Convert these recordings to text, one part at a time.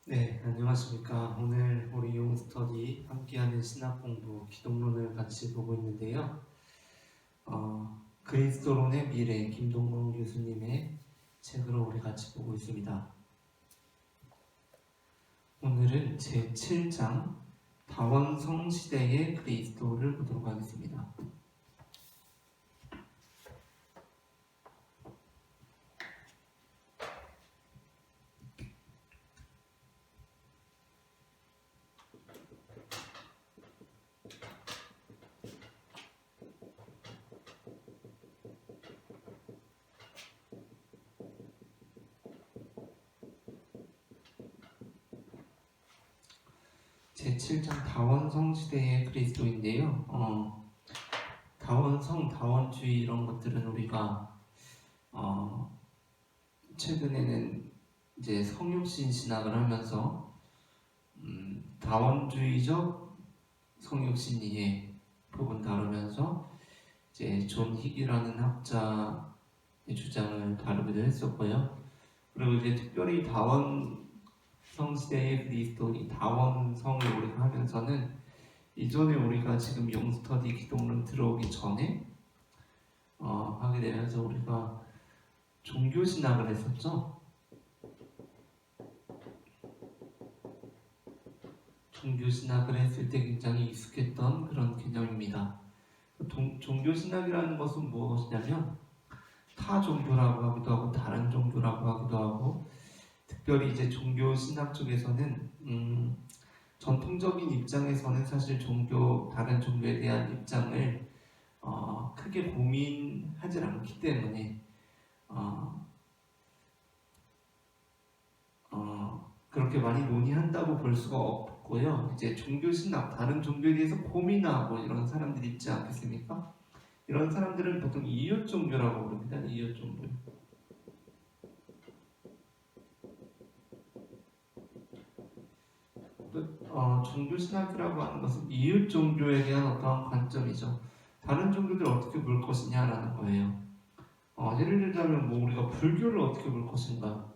네, 안녕하십니까. 오늘 우리 용스터디 함께하는 신학공부 기독론을 같이 보고 있는데요. 그리스도론의 미래 김동건 교수님의 책으로 우리 같이 보고 있습니다. 오늘은 제7장 다원성 시대의 그리스도를 보도록 하겠습니다. 제7장 다원성 시대의 그리스도인데요. 다원성, 다원주의 이런 것들은 우리가 최근에는 이제 성육신 신학을 하면서 다원주의적 성육신이의 부분 다루면서 이제 존 힉이라는 학자의 주장을 다루기도 했었고요. 그리고 이제 특별히 다원성 시대의 그리스도, 이 다원성을 우리가 하면서는 이전에 우리가 지금 용스터디 기독론 들어오기 전에 하게 되면서 우리가 종교신학을 했었죠. 종교신학을 했을 때 굉장히 익숙했던 그런 개념입니다. 종교신학이라는 것은 무엇이냐면 타 종교라고 하기도 하고 다른 종교라고 하기도 하고, 특별히 이제 종교신학 쪽에서는 전통적인 입장에서는 사실 다른 종교에 대한 입장을 크게 고민하지 않기 때문에 그렇게 많이 논의한다고 볼 수가 없고요. 이제 종교신학, 다른 종교에 대해서 고민하고 이런 사람들이 있지 않겠습니까? 이런 사람들은 보통 이웃 종교라고 부릅니다. 이웃 종교. 종교신학이라고 하는 것은 이웃 종교에 대한 어떠한 관점이죠. 다른 종교들 어떻게 볼 것이냐라는 거예요. 예를 들자면 우리가 불교를 어떻게 볼 것인가,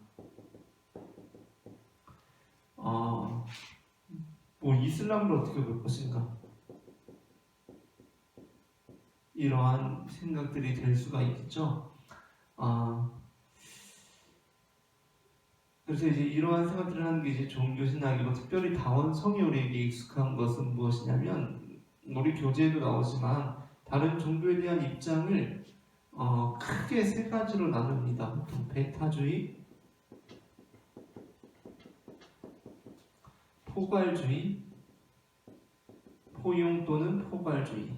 이슬람을 어떻게 볼 것인가, 이러한 생각들이 될 수가 있겠죠. 그래서 이제 이러한 생각들을 하는 게 이제 종교신학이고, 특별히 다원성이 우리에게 익숙한 것은 무엇이냐면, 우리 교재에도 나오지만 다른 종교에 대한 입장을 크게 세 가지로 나눕니다. 보통 베타주의, 포괄주의, 포용 또는 포괄주의,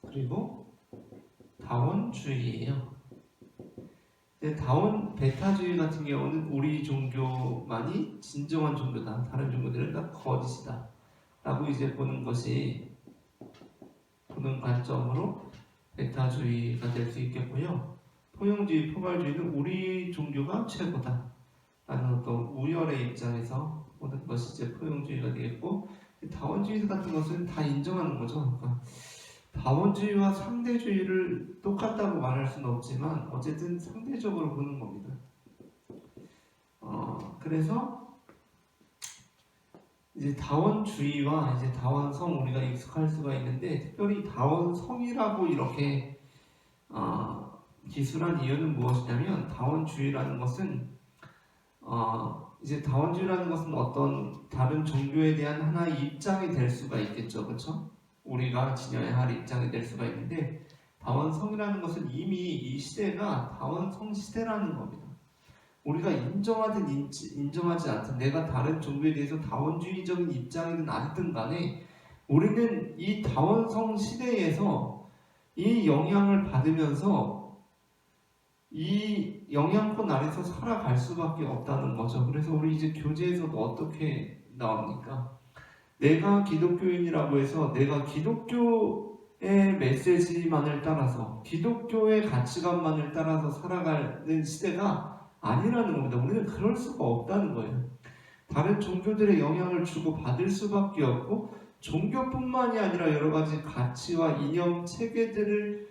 그리고 다원주의예요. 베타주의 같은 경우는 우리 종교만이 진정한 종교다, 다른 종교들은 다 거짓이다 라고 이제 보는 관점으로 베타주의가 될 수 있겠고요. 포용주의, 포괄주의는 우리 종교가 최고다 라는 어떤 우열의 입장에서 보는 것이 이제 포용주의가 되겠고, 다원주의 같은 것은 다 인정하는 거죠. 그러니까 다원주의와 상대주의를 똑같다고 말할 수는 없지만 어쨌든 상대적으로 보는 겁니다. 그래서 이제 다원주의와 이제 다원성, 우리가 익숙할 수가 있는데, 특별히 다원성이라고 이렇게 기술한 이유는 무엇이냐면, 다원주의라는 것은 어떤 다른 종교에 대한 하나의 입장이 될 수가 있겠죠, 그렇죠? 우리가 지녀야 할 입장이 될 수가 있는데, 다원성이라는 것은 이미 이 시대가 다원성 시대라는 겁니다. 우리가 인정하든 인정하지 않든, 내가 다른 종교에 대해서 다원주의적인 입장이든 아니든 간에 우리는 이 다원성 시대에서 이 영향을 받으면서 이 영향권 아래서 살아갈 수밖에 없다는 거죠. 그래서 우리 이제 교재에서도 어떻게 나옵니까? 내가 기독교인이라고 해서 내가 기독교의 메시지만을 따라서, 기독교의 가치관만을 따라서 살아가는 시대가 아니라는 겁니다. 우리는 그럴 수가 없다는 거예요. 다른 종교들의 영향을 주고 받을 수밖에 없고, 종교뿐만이 아니라 여러 가지 가치와 이념, 체계들을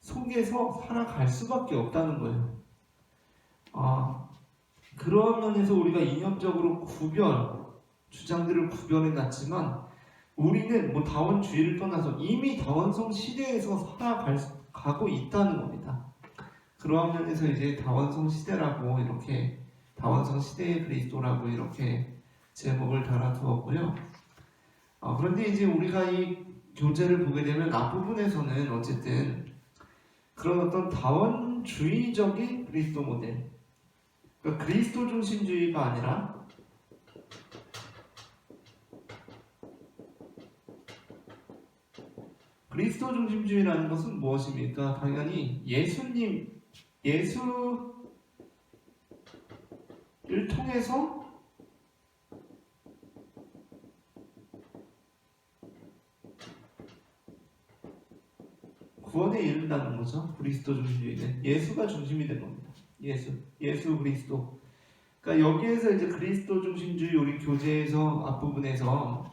속에서 살아갈 수밖에 없다는 거예요. 그런 면에서 우리가 이념적으로 주장들을 구별해 놨지만 우리는 뭐 다원주의를 떠나서 이미 다원성 시대에서 살아가고 있다는 겁니다. 그러한 면에서 이제 다원성 시대라고 이렇게 다원성 시대의 그리스도라고 이렇게 제목을 달아두었고요. 그런데 이제 우리가 이 교재를 보게 되면 앞부분에서는 어쨌든 그런 어떤 다원주의적인 그리스도 모델, 그러니까 그리스도 중심주의가 아니라 그리스도 중심주의라는 것은 무엇입니까? 당연히 예수를 통해서 구원에 이른다는 거죠. 그리스도 중심주의는 예수가 중심이 된 겁니다. 예수 그리스도. 그러니까 여기에서 이제 그리스도 중심주의 우리 교재에서 앞부분에서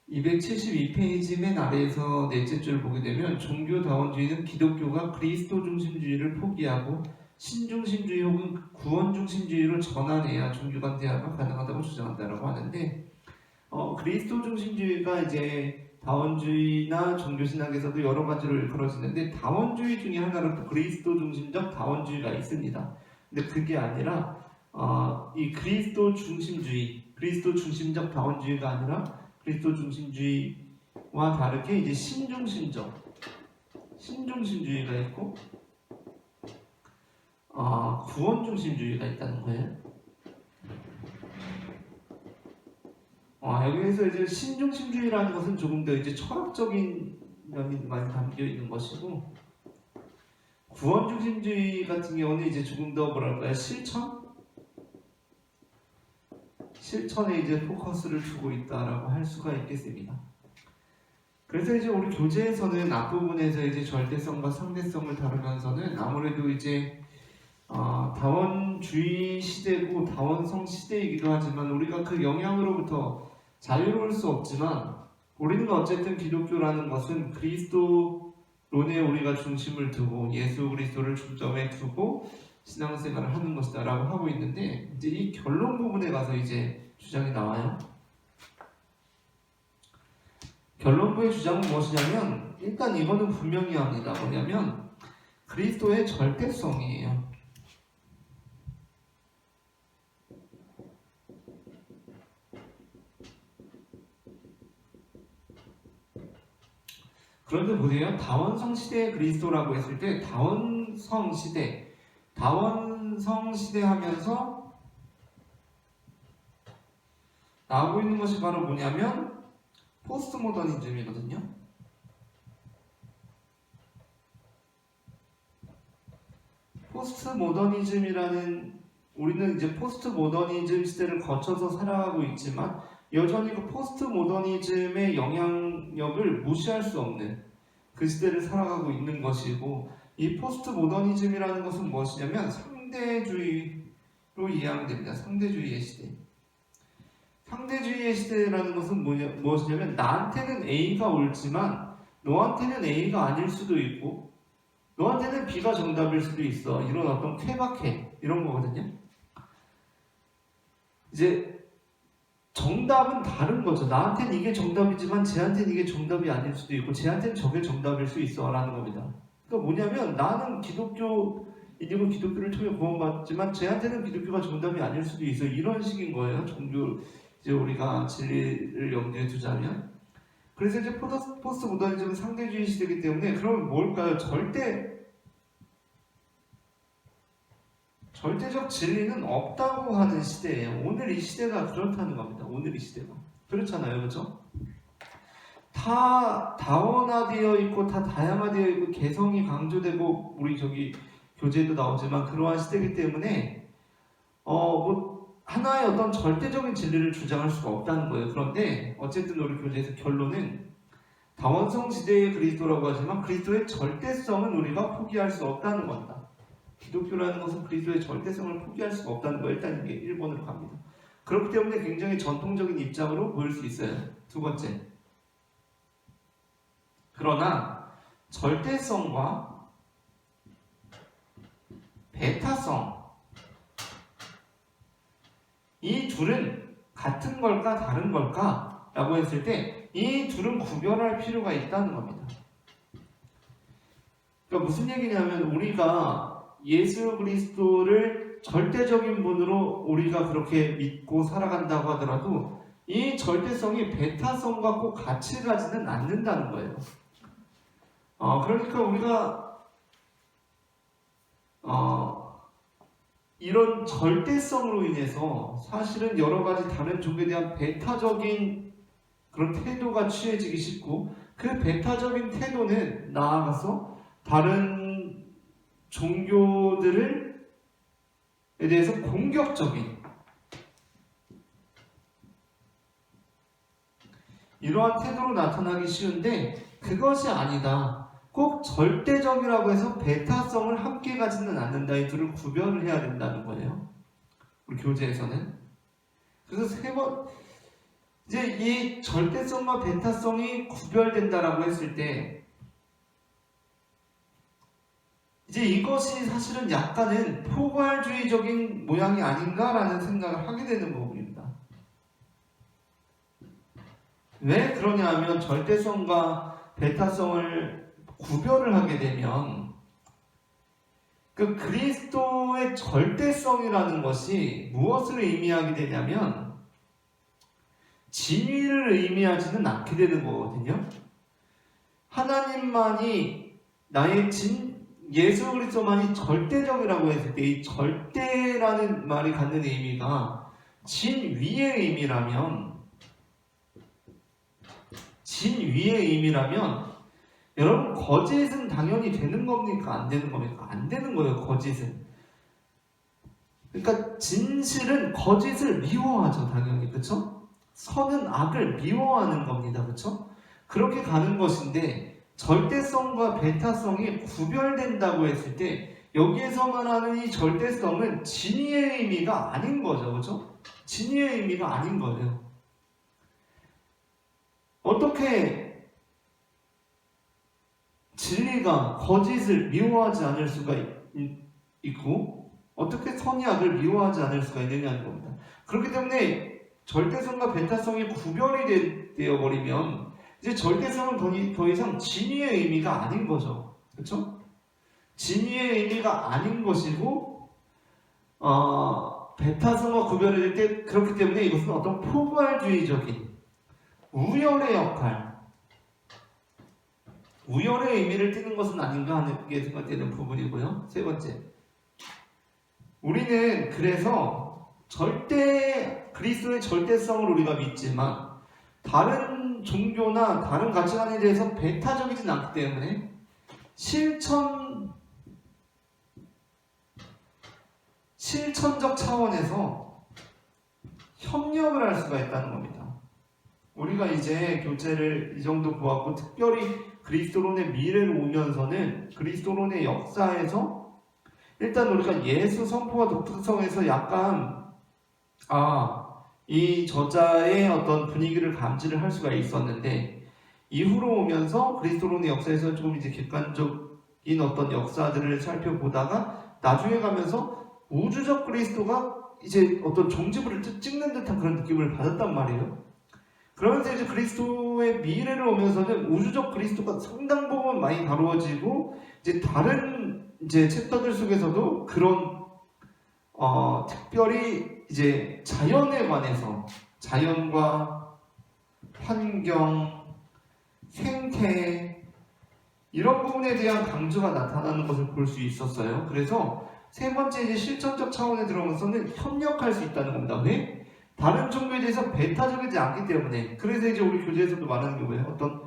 272페이지 맨 아래에서 넷째 줄 보게 되면 종교다원주의는 기독교가 그리스도 중심주의를 포기하고 신중심주의 혹은 구원중심주의로 전환해야 종교간 대화가 가능하다고 주장한다라고 하는데 그리스도 중심주의가 이제 다원주의나 종교신학에서도 여러 가지로 일컬어지는데 다원주의 중에 하나로 또 그리스도 중심적 다원주의가 있습니다. 근데 그게 아니라 이 그리스도 중심적 다원주의가 아니라 그리스도 중심주의와 다르게 이제 신중심주의가 있고 구원 중심주의가 있다는 거예요. 여기에서 이제 신중심주의라는 것은 조금 더 이제 철학적인 면이 많이 담겨 있는 것이고 구원 중심주의 같은 경우는 이제 조금 더 뭐랄까요 실천에 이제 포커스를 두고 있다라고 할 수가 있겠습니다. 그래서 이제 우리 교재에서는 앞부분에서 이제 절대성과 상대성을 다루면서는 아무래도 이제 다원주의 시대고 다원성 시대이기도 하지만 우리가 그 영향으로부터 자유로울 수 없지만 우리는 어쨌든 기독교라는 것은 그리스도론에 우리가 중심을 두고 예수 그리스도를 중점에 두고 신앙생활을 하는 것이다 라고 하고 있는데 이제 이 결론 부분에 가서 이제 주장이 나와요. 결론부의 주장은 무엇이냐면 일단 이거는 분명히 합니다. 뭐냐면 그리스도의 절대성이에요. 그런데 보세요. 다원성 시대의 그리스도라고 했을 때 다원성 시대 하면서 나오고 있는 것이 바로 뭐냐면 포스트 모더니즘이거든요. 포스트 모더니즘이라는 우리는 이제 포스트 모더니즘 시대를 거쳐서 살아가고 있지만 여전히 그 포스트 모더니즘의 영향력을 무시할 수 없는 그 시대를 살아가고 있는 것이고 이 포스트 모더니즘이라는 것은 무엇이냐면 상대주의로 이해하면 됩니다. 상대주의의 시대. 상대주의의 시대라는 것은 무엇이냐면 나한테는 A가 옳지만 너한테는 A가 아닐 수도 있고 너한테는 B가 정답일 수도 있어. 이런 어떤 쾌박해. 이런 거거든요. 이제 정답은 다른 거죠. 나한테는 이게 정답이지만 쟤한테는 이게 정답이 아닐 수도 있고 쟤한테는 저게 정답일 수 있어 라는 겁니다. 그러니까 뭐냐면 나는 기독교인이고 기독교를 통해 구원받지만 쟤한테는 기독교가 정답이 아닐 수도 있어. 이런 식인 거예요. 종교 이제 우리가 진리를 염두에 두자면 그래서 이제 포스트 모더니즘은 상대주의 시대이기 때문에 그러면 뭘까요? 절대적 진리는 없다고 하는 시대예요. 오늘 이 시대가 그렇다는 겁니다. 오늘 이 시대가 그렇잖아요, 그렇죠? 다 다원화되어 있고 다 다양화되어 있고 개성이 강조되고 우리 저기 교재에도 나오지만 그러한 시대이기 때문에 하나의 어떤 절대적인 진리를 주장할 수가 없다는 거예요. 그런데 어쨌든 우리 교재에서 결론은 다원성 시대의 그리스도라고 하지만 그리스도의 절대성은 우리가 포기할 수 없다는 겁니다. 기독교라는 것은 그리스도의 절대성을 포기할 수가 없다는 거 일단 이게 1번으로 갑니다. 그렇기 때문에 굉장히 전통적인 입장으로 보일 수 있어요. 두 번째. 그러나 절대성과 배타성, 이 둘은 같은 걸까 다른 걸까? 라고 했을 때 이 둘은 구별할 필요가 있다는 겁니다. 그러니까 무슨 얘기냐면 우리가 예수 그리스도를 절대적인 분으로 우리가 그렇게 믿고 살아간다고 하더라도 이 절대성이 배타성과 꼭 같이 가지는 않는다는 거예요. 그러니까 우리가 이런 절대성으로 인해서 사실은 여러 가지 다른 종교에 대한 배타적인 그런 태도가 취해지기 쉽고, 그 배타적인 태도는 나아가서 다른 종교들에 대해서 공격적인 이러한 태도로 나타나기 쉬운데, 그것이 아니다. 꼭 절대적이라고 해서 배타성을 함께 가지는 않는다. 이 둘을 구별을 해야 된다는 거예요. 우리 교재에서는. 그래서 이제 이 절대성과 배타성이 구별된다라고 했을 때, 이제 이것이 사실은 약간은 포괄주의적인 모양이 아닌가라는 생각을 하게 되는 부분입니다. 왜 그러냐 하면 절대성과 배타성을 구별을 하게 되면 그 그리스도의 절대성이라는 것이 무엇을 의미하게 되냐면 진위를 의미하지는 않게 되는 거거든요. 하나님만이 나의 예수 그리스도만이 절대적이라고 했을 때 이 절대라는 말이 갖는 의미가 진위의 의미라면 여러분 거짓은 당연히 되는 겁니까? 안 되는 겁니까? 안 되는 거예요. 거짓은. 그러니까 진실은 거짓을 미워하죠. 당연히. 그렇죠? 선은 악을 미워하는 겁니다. 그렇죠? 그렇게 가는 것인데 절대성과 배타성이 구별된다고 했을 때 여기에서 말하는 이 절대성은 진위의 의미가 아닌 거죠. 그렇죠? 진위의 의미가 아닌 거예요. 어떻게 진리가 거짓을 미워하지 않을 수가 있고 어떻게 선이 악을 미워하지 않을 수가 있느냐는 겁니다. 그렇기 때문에 절대성과 배타성이 구별이 되어버리면 이제 절대성은 더 이상 진위의 의미가 아닌 거죠. 그렇죠? 진위의 의미가 아닌 것이고 배타성과 구별이 될 때 그렇기 때문에 이것은 어떤 포괄주의적인 우열의 역할, 우열의 의미를 띠는 것은 아닌가 하는 게 생각되는 부분이고요. 세 번째, 우리는 그래서 그리스도의 절대성을 우리가 믿지만 다른 종교나 다른 가치관에 대해서 배타적이진 않기 때문에 실천적 차원에서 협력을 할 수가 있다는 겁니다. 우리가 이제 교재를 이 정도 보았고 특별히 그리스도론의 미래를 오면서는 그리스도론의 역사에서 일단 우리가 예수 선포와 독특성에서 약간 이 저자의 어떤 분위기를 감지를 할 수가 있었는데 이후로 오면서 그리스도론의 역사에서 조금 이제 객관적인 어떤 역사들을 살펴보다가 나중에 가면서 우주적 그리스도가 이제 어떤 종지부를 찍는 듯한 그런 느낌을 받았단 말이에요. 그러면서 이제 그리스도의 미래를 오면서는 우주적 그리스도가 상당 부분 많이 다루어지고 이제 다른 이제 챕터들 속에서도 그런 특별히 이제 자연에 관해서 자연과 환경, 생태 이런 부분에 대한 강조가 나타나는 것을 볼 수 있었어요. 그래서 세 번째 이제 실천적 차원에 들어가서는 협력할 수 있다는 겁니다. 왜? 다른 종교에 대해서 배타적이지 않기 때문에. 그래서 이제 우리 교재에서도 말하는 게 뭐예요? 어떤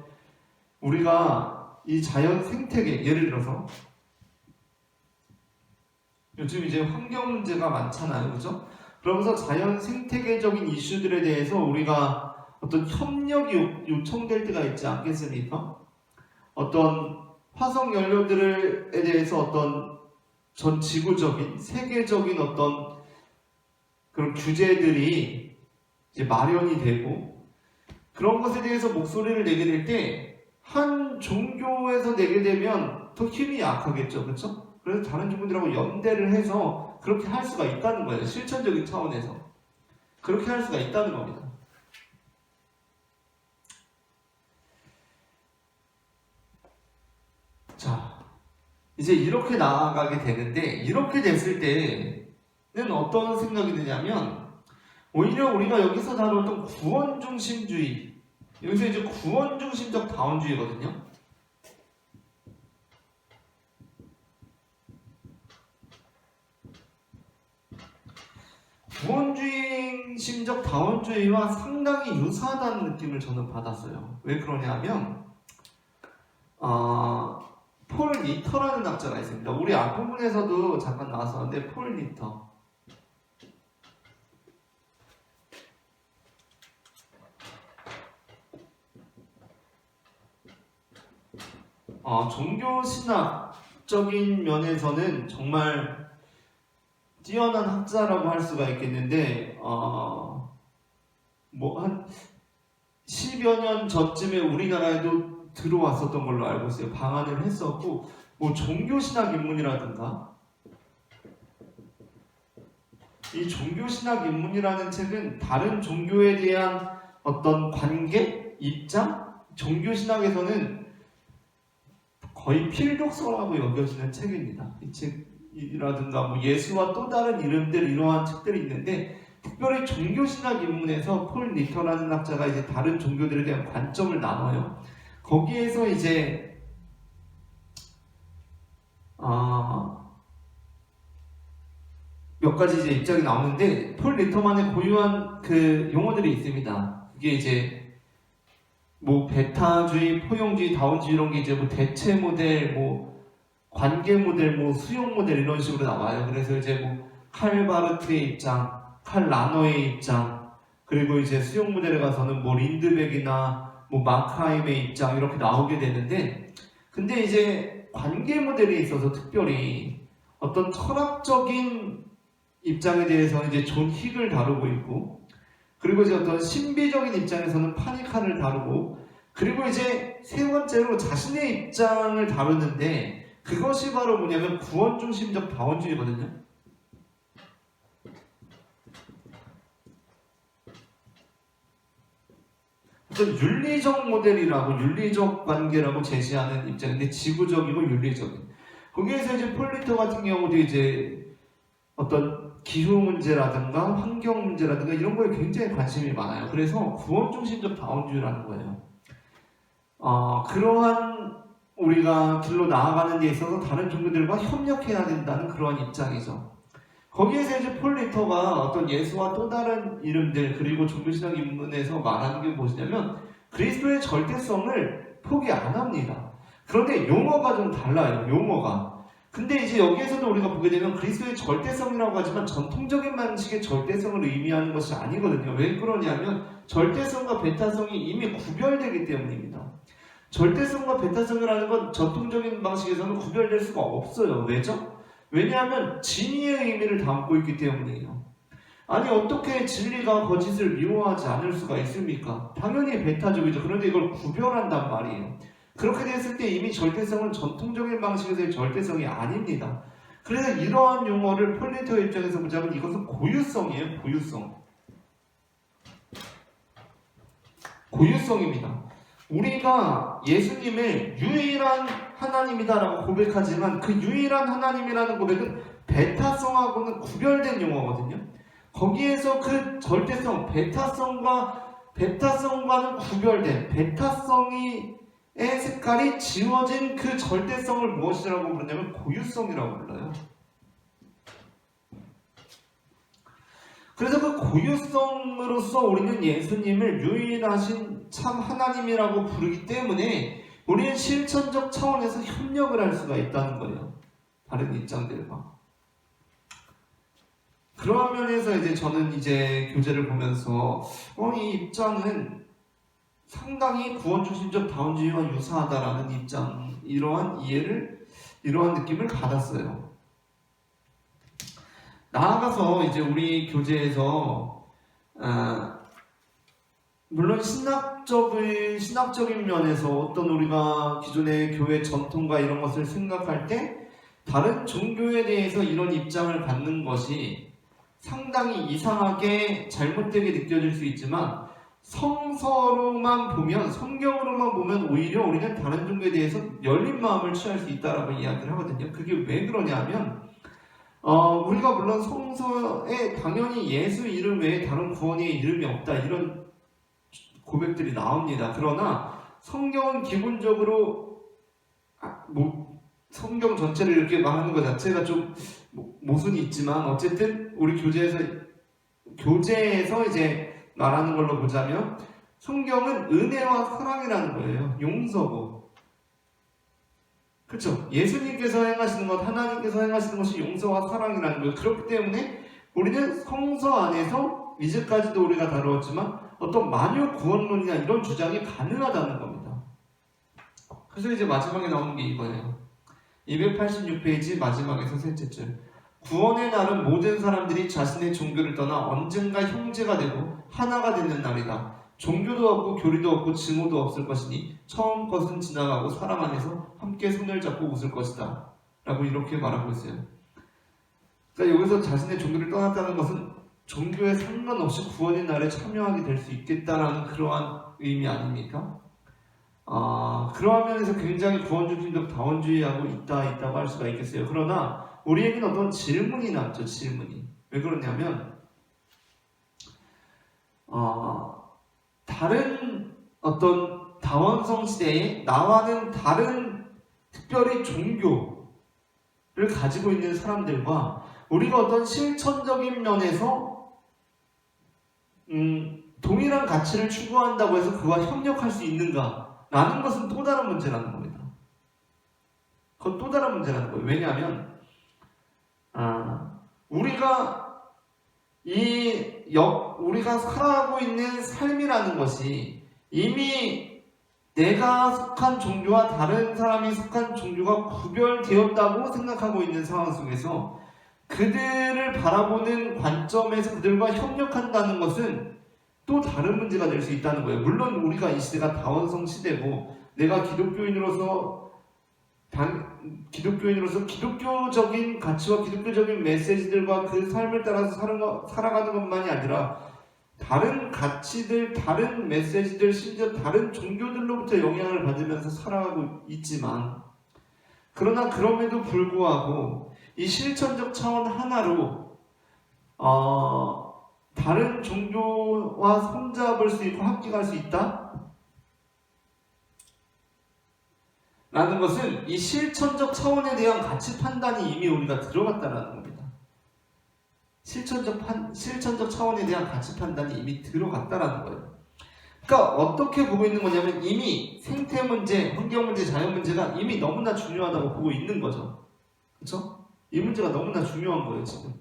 우리가 이 자연 생태계 예를 들어서 요즘 이제 환경 문제가 많잖아요, 그죠? 그러면서 자연 생태계적인 이슈들에 대해서 우리가 어떤 협력이 요청될 때가 있지 않겠습니까? 어떤 화석 연료들에 대해서 어떤 전 지구적인 세계적인 어떤 그런 규제들이 이제 마련이 되고 그런 것에 대해서 목소리를 내게 될 때 한 종교에서 내게 되면 더 힘이 약하겠죠, 그렇죠? 그래서 다른 종교들하고 연대를 해서 그렇게 할 수가 있다는 거예요. 실천적인 차원에서 그렇게 할 수가 있다는 겁니다. 자, 이제 이렇게 나아가게 되는데, 이렇게 됐을 때는 어떤 생각이 드냐면, 오히려 우리가 여기서 다뤘던 구원중심주의, 여기서 이제 구원중심적 다원주의거든요. 구원중심적 다원주의와 상당히 유사하다는 느낌을 저는 받았어요. 왜 그러냐면 폴 니터라는 학자가 있습니다. 우리 앞부분에서도 잠깐 나왔었는데 폴 니터. 종교신학적인 면에서는 정말 뛰어난 학자라고 할 수가 있겠는데 뭐 한 10여 년 전쯤에 우리나라에도 들어왔었던 걸로 알고 있어요. 방한을 했었고 뭐 종교신학 입문이라든가 이 종교신학 입문이라는 책은 다른 종교에 대한 어떤 관계, 입장, 종교신학에서는 거의 필독서라고 여겨지는 책입니다. 이 책이라든가 뭐 예수와 또 다른 이름들 이러한 책들이 있는데 특별히 종교신학 입문에서 폴 니터라는 학자가 이제 다른 종교들에 대한 관점을 나눠요. 거기에서 이제 몇 가지 이제 입장이 나오는데 폴 니터만의 고유한 그 용어들이 있습니다. 이게 이제 뭐 베타주의, 포용주의, 다원주의 이런 게 이제 뭐 대체 모델, 뭐 관계 모델, 뭐 수용 모델 이런 식으로 나와요. 그래서 이제 뭐 칼 바르트의 입장, 칼 라너의 입장, 그리고 이제 수용 모델에 가서는 뭐 린드백이나 뭐 마크하임의 입장 이렇게 나오게 되는데, 근데 이제 관계 모델에 있어서 특별히 어떤 철학적인 입장에 대해서 이제 존 힉을 다루고 있고, 그리고 이제 어떤 신비적인 입장에서는 파니칸을 다루고, 그리고 이제 세 번째로 자신의 입장을 다루는데 그것이 바로 뭐냐면 구원중심적 다원주의거든요. 어떤 윤리적 모델이라고 윤리적 관계라고 제시하는 입장인데 지구적이고 윤리적인. 거기에서 이제 폴리터 같은 경우도 이제 어떤 기후 문제라든가 환경 문제라든가 이런 거에 굉장히 관심이 많아요. 그래서 구원중심적 다원주의라는 거예요. 그러한 우리가 길로 나아가는 데 있어서 다른 종교들과 협력해야 된다는 그러한 입장이죠. 거기에서 이제 폴 리터가 어떤 예수와 또 다른 이름들 그리고 종교신학 입문에서 말하는 게 무엇이냐면 그리스도의 절대성을 포기 안 합니다. 그런데 용어가 좀 달라요. 용어가. 근데 이제 여기에서도 우리가 보게 되면 그리스도의 절대성이라고 하지만 전통적인 방식의 절대성을 의미하는 것이 아니거든요. 왜 그러냐면 절대성과 베타성이 이미 구별되기 때문입니다. 절대성과 베타성이라는 건 전통적인 방식에서는 구별될 수가 없어요. 왜죠? 왜냐하면 진리의 의미를 담고 있기 때문이에요. 아니 어떻게 진리가 거짓을 미워하지 않을 수가 있습니까? 당연히 베타적이죠. 그런데 이걸 구별한단 말이에요. 그렇게 됐을 때 이미 절대성은 전통적인 방식에서의 절대성이 아닙니다. 그래서 이러한 용어를 폴리터의 입장에서 보자면 이것은 고유성이에요. 고유성입니다. 우리가 예수님을 유일한 하나님이다라고 고백하지만 그 유일한 하나님이라는 고백은 베타성하고는 구별된 용어거든요. 거기에서 그 절대성, 베타성과는 구별된 베타성의 색깔이 지워진 그 절대성을 무엇이라고 부르냐면 고유성이라고 불러요. 그래서 그 고유성으로서 우리는 예수님을 유일하신 참 하나님이라고 부르기 때문에 우리는 실천적 차원에서 협력을 할 수가 있다는 거예요. 다른 입장들과. 그런 면에서 이제 저는 이제 교재를 보면서 이 입장은 상당히 구원중심적 다원주의와 유사하다라는 입장, 이러한 느낌을 받았어요. 나아가서 이제 우리 교재에서 물론 신학적인 면에서 어떤 우리가 기존의 교회 전통과 이런 것을 생각할 때 다른 종교에 대해서 이런 입장을 갖는 것이 상당히 이상하게 잘못되게 느껴질 수 있지만 성서로만 보면, 성경으로만 보면 오히려 우리는 다른 종교에 대해서 열린 마음을 취할 수 있다라고 이야기를 하거든요. 그게 왜 그러냐면 우리가 물론 성서에 당연히 예수 이름 외에 다른 구원의 이름이 없다 이런 고백들이 나옵니다. 그러나 성경은 기본적으로 성경 전체를 이렇게 말하는 것 자체가 좀 모순이 있지만 어쨌든 우리 교재에서 이제 말하는 걸로 보자면 성경은 은혜와 사랑이라는 거예요. 용서고. 그렇죠? 예수님께서 행하시는 것, 하나님께서 행하시는 것이 용서와 사랑이라는 거예요. 그렇기 때문에 우리는 성서 안에서 이제까지도 우리가 다루었지만 어떤 만유 구원론이나 이런 주장이 가능하다는 겁니다. 그래서 이제 마지막에 나오는 게 이거예요. 286페이지 마지막에서 셋째 줄. 구원의 날은 모든 사람들이 자신의 종교를 떠나 언젠가 형제가 되고 하나가 되는 날이다. 종교도 없고 교리도 없고 증오도 없을 것이니 처음 것은 지나가고 사람 안에서 함께 손을 잡고 웃을 것이다. 라고 이렇게 말하고 있어요. 그러니까 여기서 자신의 종교를 떠났다는 것은 종교에 상관없이 구원의 날에 참여하게 될 수 있겠다라는 그러한 의미 아닙니까? 그러한 면에서 굉장히 구원중심적 다원주의하고 있다고 할 수가 있겠어요. 그러나 우리에게는 어떤 질문이 남죠. 질문이. 왜 그러냐면 다른 어떤 다원성 시대에 나와는 다른 특별히 종교를 가지고 있는 사람들과 우리가 어떤 실천적인 면에서 동일한 가치를 추구한다고 해서 그와 협력할 수 있는가? 라는 것은 또 다른 문제라는 겁니다. 그건 또 다른 문제라는 거예요. 왜냐하면 우리가 살아가고 있는 삶이라는 것이 이미 내가 속한 종교와 다른 사람이 속한 종교가 구별되었다고 생각하고 있는 상황 속에서 그들을 바라보는 관점에서 그들과 협력한다는 것은 또 다른 문제가 될 수 있다는 거예요. 물론 우리가 이 시대가 다원성 시대고 내가 기독교인으로서 기독교적인 가치와 기독교적인 메시지들과 그 삶을 따라서 살아가는 것만이 아니라 다른 가치들, 다른 메시지들, 심지어 다른 종교들로부터 영향을 받으면서 살아가고 있지만 그러나 그럼에도 불구하고 이 실천적 차원 하나로 다른 종교와 손잡을 수 있고 함께 갈 수 있다? 라는 것은 이 실천적 차원에 대한 가치 판단이 이미 우리가 들어갔다라는 겁니다. 실천적 차원에 대한 가치 판단이 이미 들어갔다라는 거예요. 그러니까 어떻게 보고 있는 거냐면 이미 생태 문제, 환경 문제, 자연 문제가 이미 너무나 중요하다고 보고 있는 거죠. 그렇죠? 이 문제가 너무나 중요한 거예요, 지금.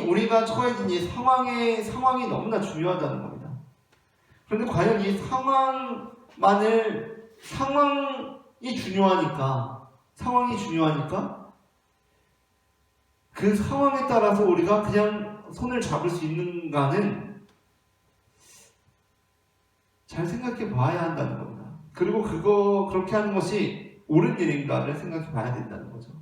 우리가 처해진 이 상황이 너무나 중요하다는 겁니다. 그런데 과연 이 상황이 중요하니까 그 상황에 따라서 우리가 그냥 손을 잡을 수 있는가는 잘 생각해 봐야 한다는 겁니다. 그리고 그렇게 하는 것이 옳은 일인가를 생각해 봐야 된다는 거죠.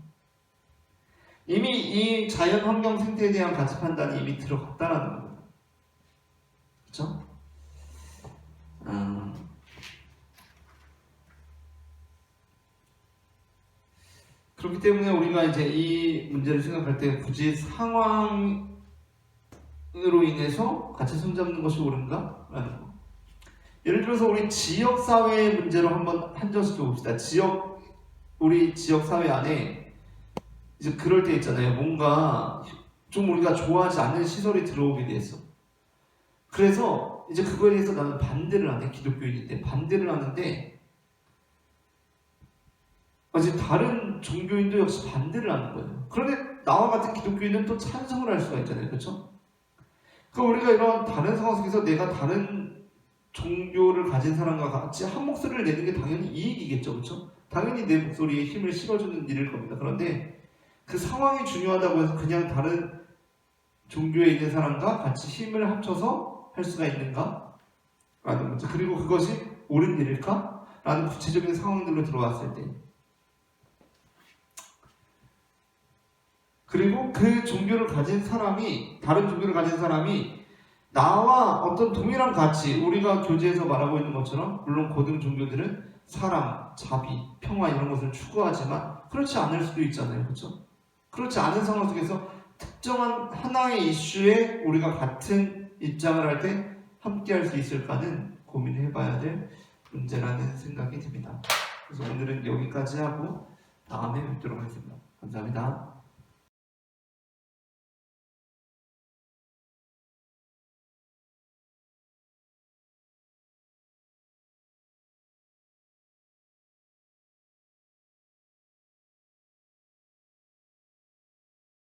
이미 이 자연 환경 생태에 대한 가치 판단이 이미 들어갔다라는 겁니다. 그렇죠? 그렇기 때문에 우리가 이제 이 문제를 생각할 때 굳이 상황으로 인해서 같이 손잡는 것이 옳은가? 라는 거. 예를 들어서 우리 지역사회의 문제로 한번 한정시켜 봅시다. 우리 지역사회 안에 이제 그럴 때 있잖아요. 뭔가 좀 우리가 좋아하지 않는 시설이 들어오게 됐어. 그래서 이제 그거에 대해서 나는 반대를 하네. 기독교인인데 반대를 하는데 이제 다른 종교인도 역시 반대를 하는 거예요. 그런데 나와 같은 기독교인은 또 찬성을 할 수가 있잖아요. 그렇죠? 그러니까 우리가 이런 다른 상황 속에서 내가 다른 종교를 가진 사람과 같이 한 목소리를 내는 게 당연히 이익이겠죠. 그렇죠? 당연히 내 목소리에 힘을 실어주는 일일 겁니다. 그런데 그 상황이 중요하다고 해서 그냥 다른 종교에 있는 사람과 같이 힘을 합쳐서 할 수가 있는가? 라는 문제. 그리고 그것이 옳은 일일까? 라는 구체적인 상황들로 들어왔을 때 그리고 그 종교를 가진 사람이, 다른 종교를 가진 사람이 나와 어떤 동일한 가치, 우리가 교제에서 말하고 있는 것처럼, 물론 고등 종교들은 사랑, 자비, 평화 이런 것을 추구하지만 그렇지 않을 수도 있잖아요. 그렇죠? 그렇지 않은 상황 속에서 특정한 하나의 이슈에 우리가 같은 입장을 할 때 함께 할 수 있을까는 고민해 봐야 될 문제라는 생각이 듭니다. 그래서 오늘은 여기까지 하고 다음에 뵙도록 하겠습니다. 감사합니다.